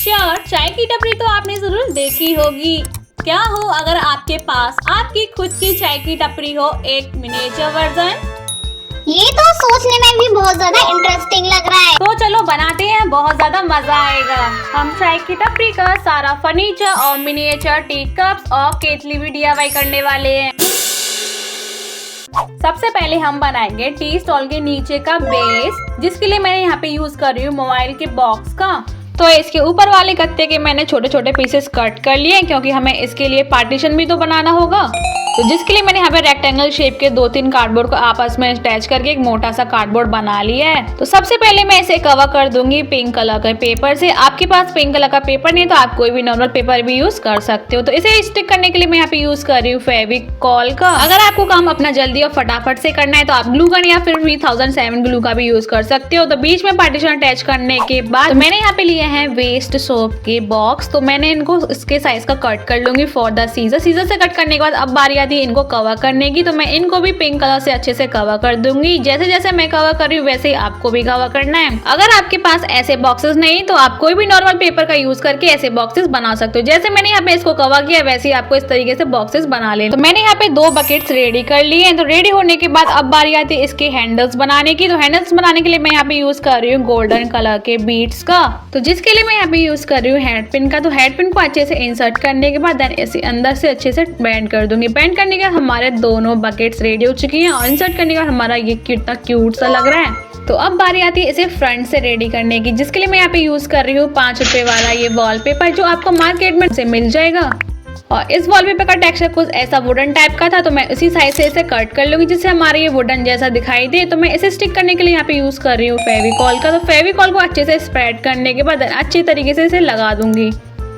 Sure, चाय की टपरी तो आपने जरूर देखी होगी। क्या हो अगर आपके पास आपकी खुद की चाय की टपरी हो, एक मिनिएचर वर्जन। ये तो सोचने में भी बहुत ज्यादा इंटरेस्टिंग लग रहा है। तो चलो बनाते हैं, बहुत ज्यादा मजा आएगा। हम चाय की टपरी का सारा फर्नीचर और मिनिएचर टी कप्स और केतली भी DIY करने वाले हैं। सबसे पहले हम बनाएंगे टी स्टॉल के नीचे का बेस, जिसके लिए मैं यहाँ पे यूज कर रही हूँ मोबाइल के बॉक्स का। तो इसके ऊपर वाले गत्ते के मैंने छोटे छोटे पीसेस कट कर लिए, क्योंकि हमें इसके लिए पार्टीशन भी तो बनाना होगा। तो जिसके लिए मैंने यहाँ पे रेक्टेंगल शेप के 2-3 कार्डबोर्ड को आपस में अटैच करके एक मोटा सा कार्डबोर्ड बना लिया है। तो सबसे पहले मैं इसे कवर कर दूंगी पिंक कलर के पेपर से। आपके पास पिंक कलर का पेपर नहीं तो आप कोई भी नॉर्मल पेपर भी यूज कर सकते हो। तो इसे स्टिक करने के लिए मैं यहाँ पे यूज कर रही हूँ फेविकॉल का। अगर आपको काम अपना जल्दी और फटाफट से करना है तो आप ग्लू गन या फिर 3007 ग्लू का भी यूज कर सकते हो। तो बीच में पार्टीशन अटैच करने के बाद तो मैंने यहाँ पे लिए हैं वेस्ट सोप के बॉक्स। तो मैंने इनको इसके साइज का कट कर लूंगी फॉर द सीजर। सीजर से कट करने के बाद अब बारी आती है इनको कवर करने की। तो मैं इनको भी पिंक कलर से अच्छे से कवर कर दूंगी। जैसे जैसे मैं कवर कर रही हूँ वैसे ही आपको भी कवर करना है। अगर आपके पास ऐसे बॉक्सेस नहीं तो आप कोई भी नॉर्मल पेपर का यूज करके ऐसे बॉक्सेस बना सकते हो। जैसे मैंने यहाँ पे इसको कवर किया वैसे ही आपको इस तरीके से बॉक्सेस बना लेना। तो मैंने यहाँ पे 2 बकेट्स रेडी कर लिए हैं। तो रेडी होने के बाद अब बारी आती है इसके हैंडल्स बनाने की। तो हैंडल्स बनाने के लिए मैं यहाँ पे यूज कर रही हूँ गोल्डन कलर के बीड्स का। तो जिसके लिए मैं यहाँ पे यूज कर रही हूँ हेड पिन का। तो हेड पिन को अच्छे से इंसर्ट करने के बाद देन इसे अंदर से अच्छे से बैंड कर दूंगी। बैंड करने के बाद हमारे दोनों बकेट्स रेडी हो चुकी हैं और इंसर्ट करने के बाद हमारा ये कितना क्यूट सा लग रहा है। तो अब बारी आती है इसे फ्रंट से रेडी करने की, जिसके लिए मैं यहाँ पे यूज कर रही हूँ 5 रुपए वाला ये वॉलपेपर, जो आपको मार्केट में से मिल जाएगा। और इस वॉलपेपर का टेक्सचर कुछ ऐसा वुडन टाइप का था, तो मैं उसी साइज से इसे कट कर लूंगी जिससे हमारे ये वुडन जैसा दिखाई दे। तो मैं इसे स्टिक करने के लिए यहाँ पे यूज कर रही हूँ फेविकॉल का। तो फेविकॉल को अच्छे से स्प्रेड करने के बाद अच्छे तरीके से इसे लगा दूंगी।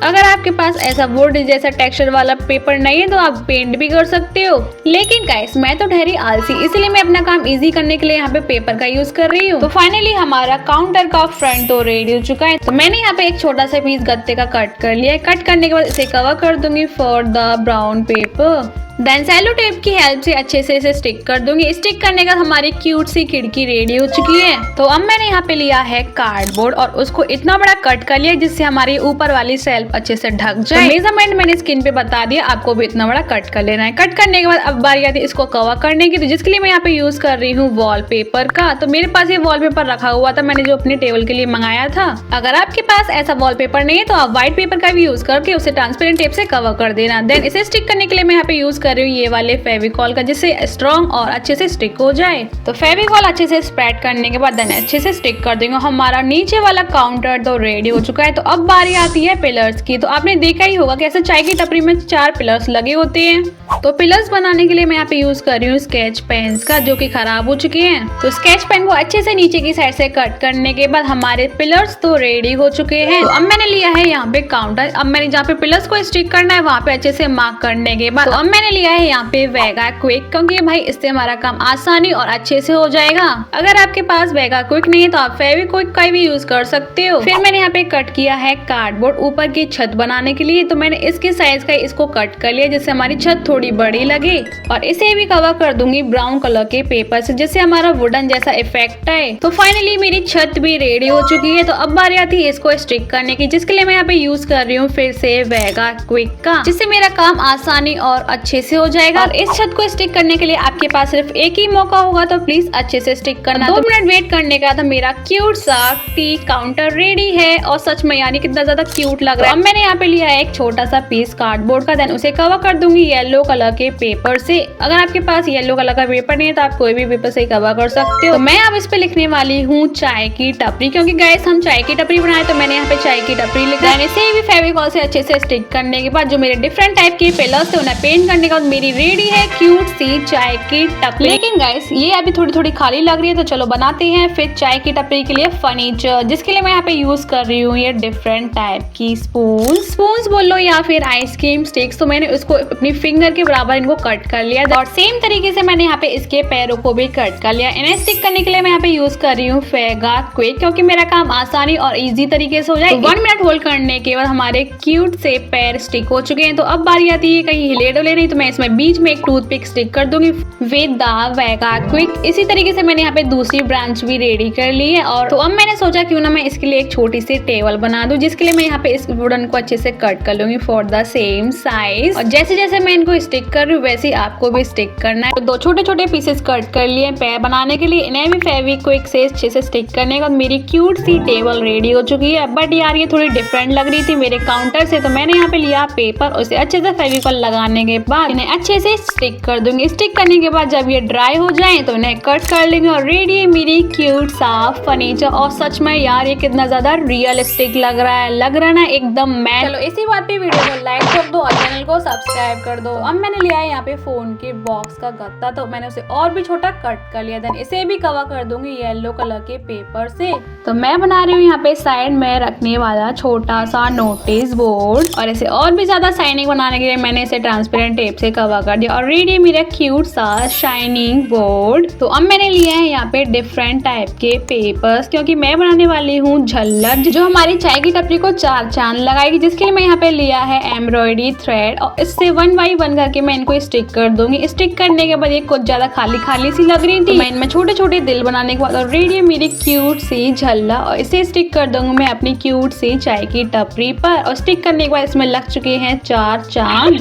अगर आपके पास ऐसा वुड जैसा टेक्सचर वाला पेपर नहीं है तो आप पेंट भी कर सकते हो। लेकिन गाइस मैं तो ठहरी आलसी, इसलिए मैं अपना काम इजी करने के लिए यहाँ पे पेपर का यूज कर रही हूँ। तो फाइनली हमारा काउंटर का फ्रंट तो रेडी हो चुका है। तो मैंने यहाँ पे एक छोटा सा पीस गत्ते का कट कर लिया है। कट करने के बाद इसे कवर कर दूंगी for the brown paper. Then sellotape की हेल्प से अच्छे से इसे स्टिक कर दूंगी। स्टिक करने का हमारी क्यूट सी खिड़की रेडी हो चुकी है। तो अब मैंने यहाँ पे लिया है कार्डबोर्ड और उसको इतना बड़ा कट कर लिया जिससे हमारी ऊपर वाली शेल्फ अच्छे से ढक जाए। मेजरमेंट मैंने स्क्रीन पे बता दिया, आपको भी इतना बड़ा कट कर लेना है। कट करने के बाद अब बारी आती है इसको कवर करने की। तो जिसके लिए मैं यहाँ पे यूज कर रही हूँ वॉलपेपर का। तो मेरे पास ये वॉलपेपर रखा हुआ था, मैंने जो अपने टेबल के लिए मंगाया था। अगर आपके पास ऐसा वॉलपेपर नहीं है तो आप व्हाइट पेपर का भी यूज करके उसे ट्रांसपेरेंट टेप से कवर कर देना। देन इसे स्टिक करने के लिए मैं यहाँ पे यूज कर रही हूँ ये वाले फेविकॉल का, जिससे स्ट्रॉन्ग और अच्छे से स्टिक हो जाए। तो फेविकॉल अच्छे से स्प्रेड करने के बाद देन अच्छे से स्टिक कर देंगे। हमारा नीचे वाला काउंटर तो रेडी हो चुका है। तो अब बारी आती है पिलर्स की। तो आपने देखा ही होगा कैसे चाय की टपरी में 4 पिलर्स लगे होते हैं। तो पिलर्स बनाने के लिए मैं यहाँ पे यूज कर रही हूँ स्केच पेन्स का, जो कि खराब हो चुके हैं। तो स्केच पेन को अच्छे से नीचे की साइड से कट करने के बाद हमारे पिलर्स तो रेडी हो चुके हैं। तो अब मैंने लिया है यहाँ पे काउंटर। अब मैंने जहाँ पे पिलर्स को स्टिक करना है वहाँ पे अच्छे से मार्क करने के बाद अब मैंने लिया है यहाँ पे वेगा क्विक, क्योंकि भाई इससे हमारा काम आसानी और अच्छे से हो जाएगा। अगर आपके पास वेगा क्विक नहीं है तो आप फेविक्विक का भी यूज कर सकते हो। फिर मैंने यहाँ पे कट किया है कार्डबोर्ड ऊपर की छत बनाने के लिए। तो मैंने इसके साइज का इसको कट कर लिया जिससे हमारी छत थोड़ी बड़ी लगे और इसे भी कवर कर दूंगी ब्राउन कलर के पेपर से, जिससे हमारा वुडन जैसा इफेक्ट आए। तो फाइनली मेरी छत भी रेडी हो चुकी है। तो अब बारी आती है इसको स्टिक करने की, जिसके लिए मैं यहाँ पे यूज कर रही हूँ फिर से वेगा क्विक का, जिससे मेरा काम आसानी और अच्छे से हो जाएगा। और इस छत को स्टिक करने के लिए आपके पास सिर्फ एक ही मौका होगा, तो प्लीज अच्छे से स्टिक करना। 2 मिनट वेट करने का था, मेरा क्यूट सा टी काउंटर रेडी है और सच में यानी कितना ज्यादा क्यूट लग रहा है। अब मैंने यहाँ पे लिया है एक छोटा सा पीस कार्डबोर्ड का, देन उसे कवर कर दूंगी येलो कलर के पेपर से। अगर आपके पास येलो कलर का पेपर नहीं है तो आप कोई भी पेपर से कवर कर सकते हो। तो मैं अब इस पे लिखने वाली हूँ चाय की टपरी, क्योंकि गाइस हम चाय की टपरी बनाए तो मैंने यहाँ पे चाय की टपरी लिखा है। इसे भी फेविकॉल से अच्छे से स्टिक करने के बाद जो मेरे डिफरेंट टाइप के पिलर्स थे उन्हें पेंट करने के बाद मेरी रेडी है क्यूट सी चाय की टपरी। लेकिन गाइस ये अभी थोड़ी थोड़ी खाली लग रही है, तो चलो बनाते हैं फिर चाय की टपरी के लिए फर्नीचर, जिसके लिए मैं यहाँ पे यूज कर रही हूँ ये डिफरेंट टाइप की स्पून्स बोल लो या फिर आइसक्रीम स्टिक्स। तो मैंने उसको अपनी फिंगर के बराबर इनको कट कर लिया और सेम तरीके से मैंने यहाँ पे इसके पैरों को भी कट कर लिया। इन्हें स्टिक करने के लिए मैं यहाँ पे यूज कर रही हूँ फेगा क्विक, क्योंकि मेरा काम आसानी और इजी तरीके से हो जाए। 1 मिनट होल्ड करने के बाद हमारे क्यूट से पैर स्टिक हो चुके हैं। तो अब बारी आती है कहीं हिले डोले नहीं, तो मैं इसमें बीच में एक टूथपिक स्टिक कर दूंगी विद द वेगा क्विक। इसी तरीके से मैंने यहाँ पे दूसरी ब्रांच भी रेडी कर ली है। और तो अब मैंने सोचा क्यों ना मैं इसके लिए एक छोटी सी टेबल बना दूं, जिसके लिए मैं यहाँ पे इस वुडन को अच्छे से कट कर लूंगी फॉर द सेम साइज। और जैसे जैसे मैं इनको स्टिक कर रही हूँ वैसे ही आपको भी स्टिक करना है। तो दो छोटे छोटे पीसेस कट कर लिए पैर बनाने के लिए, इन्हें भी फेविक्विक से अच्छे से स्टिक करने के बाद मेरी क्यूट सी टेबल रेडी हो चुकी है। बट यार ये थोड़ी डिफरेंट लग रही थी मेरे काउंटर से, तो मैंने यहाँ पे लिया पेपर, उसे अच्छे से फेविकॉल लगाने के बाद इन्हें अच्छे से स्टिक कर दूंगी। स्टिक करने के बाद जब ये ड्राई हो जाए तो इन्हें कट कर लेंगे और रेडी है मेरी क्यूट सा फर्नीचर। और सच में यार ये कितना ज्यादा रियलिस्टिक लग रहा है ना एकदम मैच। चलो इसी बात पे वीडियो को लाइक कर दो और चैनल को सब्सक्राइब कर दो। अब मैंने लिया है यहाँ पे फोन के बॉक्स का गत्ता, तो मैंने उसे और भी छोटा कट कर लिया। देन इसे भी कवर कर दूंगी येलो कलर के पेपर से। तो मैं बना रही हूँ यहाँ पे साइड में रखने वाला छोटा सा नोटिस बोर्ड, और इसे और भी ज्यादा शाइनिंग बनाने के लिए मैंने इसे ट्रांसपेरेंट टेप से कवर कर दिया। और रेडी मेरा क्यूट सा शाइनिंग बोर्ड। तो अब मैंने लिया है यहाँ पे डिफरेंट टाइप के पेपर्स, क्योंकि मैं बनाने वाली हूँ झल्लर जो हमारी चाय की टपरी को चार चांद लगाएगी, जिसके लिए मैं यहाँ पे लिया है एम्ब्रॉयडरी थ्रेड। और इससे 1 बाई 1 करके मैं इनको स्टिक कर दूंगी। स्टिक करने के बाद ये कुछ ज्यादा खाली खाली सी लग रही थी, मैं इनमें छोटे छोटे दिल बनाने के बाद और रेडी मेरी क्यूट सी झल्ला, और इसे स्टिक कर दूंगी मैं अपनी क्यूट सी चाय की टपरी पर। और स्टिक करने के बाद इसमें लग चुके हैं 4 चांद।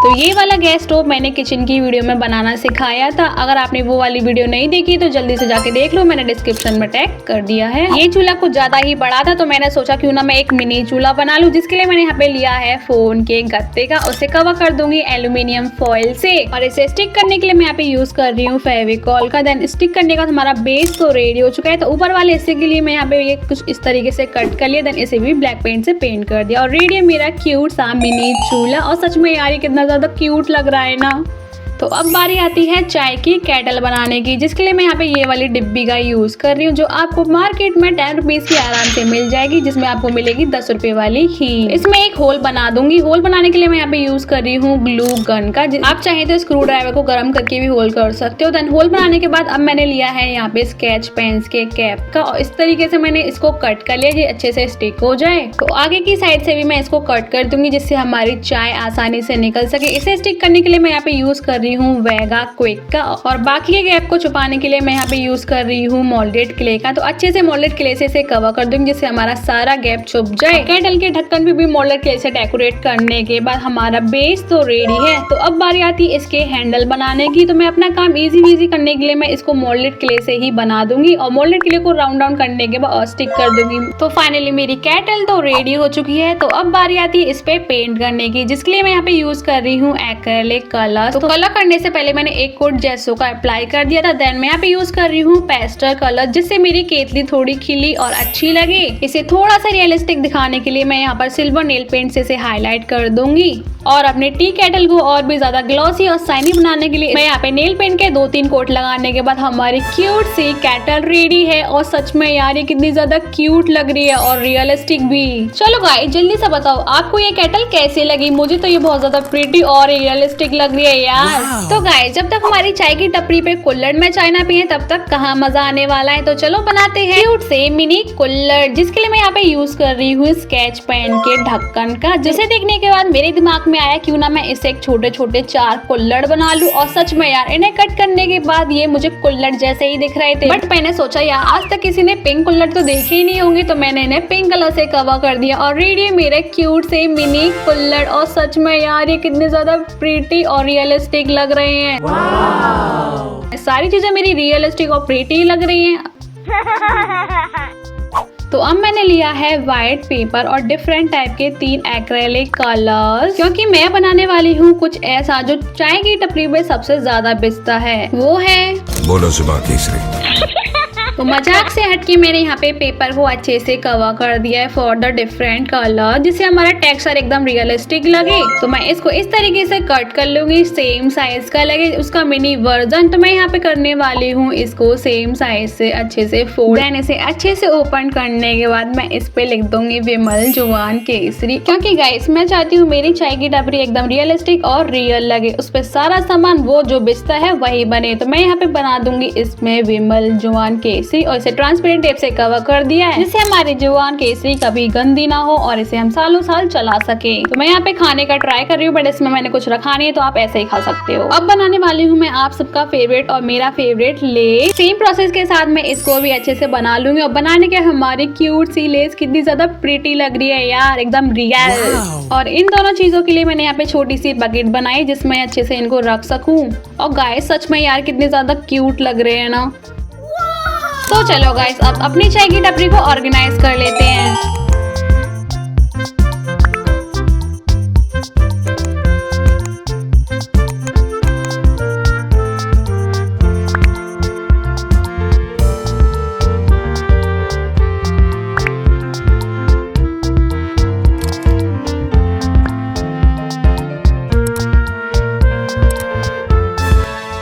तो ये वाला गैस स्टोव मैंने किचन की वीडियो में बनाना सिखाया था। अगर आपने वो वाली वीडियो नहीं देखी तो जल्दी से जाके देख लो, मैंने डिस्क्रिप्शन में टैग कर दिया है। ये चूल्हा कुछ ज्यादा ही बड़ा था, तो मैंने सोचा क्यों ना मैं एक मिनी चूल्हा बना लूं, जिसके लिए मैंने यहाँ पे लिया है फोन के गत्ते का। उसे कवर कर दूंगी एल्यूमिनियम फॉइल से, और इसे स्टिक करने के लिए मैं यहाँ पे यूज कर रही हूँ फेविकॉल का। देन स्टिक करने का हमारा बेस तो रेडी हो चुका है। तो ऊपर वाले हिस्से के लिए मैं यहाँ पे ये कुछ इस तरीके से कट कर लिया। देन इसे भी ब्लैक पेंट से पेंट कर दिया, और रेडी है मेरा क्यूट सा मिनी चूल्हा। और सच में यार ये कितना ज्यादा क्यूट लग रहा है ना। तो अब बारी आती है चाय की केटल बनाने की, जिसके लिए मैं यहाँ पे ये वाली डिब्बी का यूज कर रही हूँ, जो आपको मार्केट में 10 रुपीज की आराम से मिल जाएगी, जिसमें आपको मिलेगी 10 रुपए वाली ही। इसमें एक होल बना दूंगी। होल बनाने के लिए मैं यहाँ पे यूज कर रही हूँ ग्लू गन का। आप चाहे तो स्क्रू ड्राइवर को गर्म करके भी होल कर सकते हो। देन होल बनाने के बाद अब मैंने लिया है यहाँ पे स्केच पेन्स के कैप का, और इस तरीके से मैंने इसको कट कर लिया, ये अच्छे से स्टिक हो जाए। तो आगे की साइड से भी मैं इसको कट कर दूंगी, जिससे हमारी चाय आसानी से निकल सके। इसे स्टिक करने के लिए मैं यहाँ पे यूज कर रही हूँ वेगा क्विक का, और बाकी के गैप को छुपाने के लिए मैं यहाँ पे यूज कर रही हूँ मोल्डेड क्ले का। तो अच्छे से मोल्डेड क्ले से इसे कवर कर दूंगी, जिससे हमारा सारा गैप छुप जाए। केटल के ढक्कन पे भी मोल्डेड क्ले से डेकोरेट करने के बाद हमारा बेस तो रेडी है। तो अब बारी आती है इसके हैंडल बनाने की। तो मैं अपना काम इजी करने के लिए मैं इसको मोल्डेड क्ले से ही बना दूंगी, और मोल्डेड क्ले को राउंड डाउन करने के बाद स्टिक कर दूंगी। तो फाइनली मेरी केटल तो रेडी हो चुकी है। तो अब बारी आती है इस पे पेंट करने की, जिसके लिए मैं यहाँ पे यूज कर रही हूँ एक्रेलिक कलर। तो कलर करने से पहले मैंने एक कोट जेसो का अप्लाई कर दिया था। देन मैं यहाँ पे यूज कर रही हूँ पेस्टल कलर, जिससे मेरी केतली थोड़ी खिली और अच्छी लगे। इसे थोड़ा सा रियलिस्टिक दिखाने के लिए मैं यहाँ पर सिल्वर नेल पेंट से इसे हाईलाइट कर दूंगी। और अपने टी केटल को और भी ज्यादा ग्लॉसी और शाइनी बनाने के लिए मैं यहाँ पे नेल पेंट के 2-3 कोट लगाने के बाद हमारी क्यूट सी केटल रेडी है। और सच में यार ये कितनी ज्यादा क्यूट लग रही है और रियलिस्टिक भी। चलो गाइस जल्दी से बताओ आपको ये केटल कैसी लगी। मुझे तो ये बहुत ज्यादा प्रिटी और रियलिस्टिक लग रही है यार। तो गाइस जब तक हमारी चाय की टपरी पे कुल्हड़ में चाय ना पिए तब तक कहाँ मजा आने वाला है। तो चलो बनाते हैं क्यूट से मिनी कुल्हड़, जिसके लिए मैं यहाँ पे यूज कर रही हूँ स्केच पेन के ढक्कन का। जिसे देखने के बाद मेरे दिमाग में आया क्यों ना मैं इसे एक छोटे छोटे 4 कुल्हड़ बना लूं। और सच में यार इन्हें कट करने के बाद ये मुझे कुल्हड़ जैसे ही दिख रहे थे। बट मैंने सोचा यार आज तक किसी ने पिंक कुल्हड़ तो देखे ही नहीं होंगे, तो मैंने इन्हें पिंक कलर से कवर कर दिया। और रेडी है मेरे क्यूट से मिनी कुल्हड़। और सच में यार ये कितने ज्यादा प्रीटी और रियलिस्टिक लग रहे हैं। सारी चीजें मेरी रियलिस्टिक और प्रीटी लग रही हैं। तो अब मैंने लिया है व्हाइट पेपर और डिफरेंट टाइप के 3 एक्रेलिक कलर्स, क्योंकि मैं बनाने वाली हूँ कुछ ऐसा जो चाय की टपरी में सबसे ज्यादा बिकता है, वो है बोलो जुबान तीसरी। तो मजाक से हटके मैंने यहाँ पे पेपर को अच्छे से कवर कर दिया है फॉर द डिफरेंट कलर, जिससे हमारा टेक्सचर एकदम रियलिस्टिक लगे। तो मैं इसको इस तरीके से कट कर लूंगी, सेम साइज का लगे उसका मिनी वर्जन। तो मैं यहाँ पे करने वाली हूँ इसको सेम साइज से अच्छे से फोल्ड। देन इसे अच्छे से ओपन करने के बाद मैं इस पे लिख दूंगी विमल जुबान केसरी, क्योंकि गाइस मैं चाहती हूँ मेरी चाय की टपरी एकदम रियलिस्टिक और रियल लगे, उस पे सारा सामान वो जो बिचता है वही बने। तो मैं यहाँ पे बना दूंगी इसमें विमल जुबान केसरी। सी और इसे ट्रांसपेरेंट टेप से कवर कर दिया है, जिससे हमारी जवान केसरी कभी गंदी ना हो और इसे हम सालों साल चला सके। तो मैं यहाँ पे खाने का ट्राई कर रही हूँ, बट इसमें मैंने कुछ रखा नहीं है, तो आप ऐसे ही खा सकते हो। अब बनाने वाली हूँ मैं आप सबका फेवरेट और मेरा फेवरेट लेस। सेम प्रोसेस के साथ मैं इसको भी अच्छे से बना लूंगी। और बनाने के हमारी क्यूट सी लेस कितनी ज्यादा प्रिटी लग रही है यार, एकदम रियल। और इन दोनों चीजों के लिए मैंने यहाँ पे छोटी सी बकेट बनाई जिसमें अच्छे से इनको रख सकूं। और गाइस सच में यार कितने ज्यादा क्यूट लग रहे हैं ना। तो चलो गाइस अब अपनी चाय की टपरी को ऑर्गेनाइज कर लेते हैं।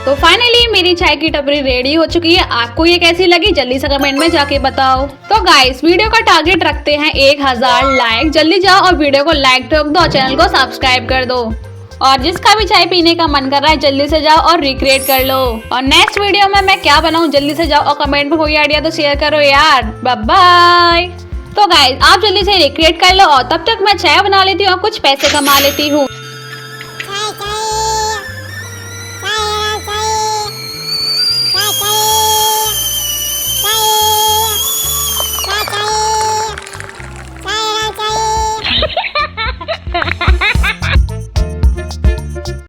तो फाइनली मेरी चाय की टपरी रेडी हो चुकी है। आपको ये कैसी लगी जल्दी से कमेंट में जाके बताओ। तो गाइस वीडियो का टारगेट रखते हैं 1000 लाइक। जल्दी जाओ और वीडियो को लाइक ठोक दो और चैनल को सब्सक्राइब कर दो। और जिसका भी चाय पीने का मन कर रहा है जल्दी से जाओ और रिक्रिएट कर लो। और नेक्स्ट वीडियो में मैं क्या बनाऊं जल्दी से जाओ और कमेंट में कोई आइडिया तो शेयर करो यार। Bye bye. तो गाइस आप जल्दी से रिक्रिएट कर लो और तब तक मैं चाय बना लेती हूँ और कुछ पैसे कमा लेती हूँ।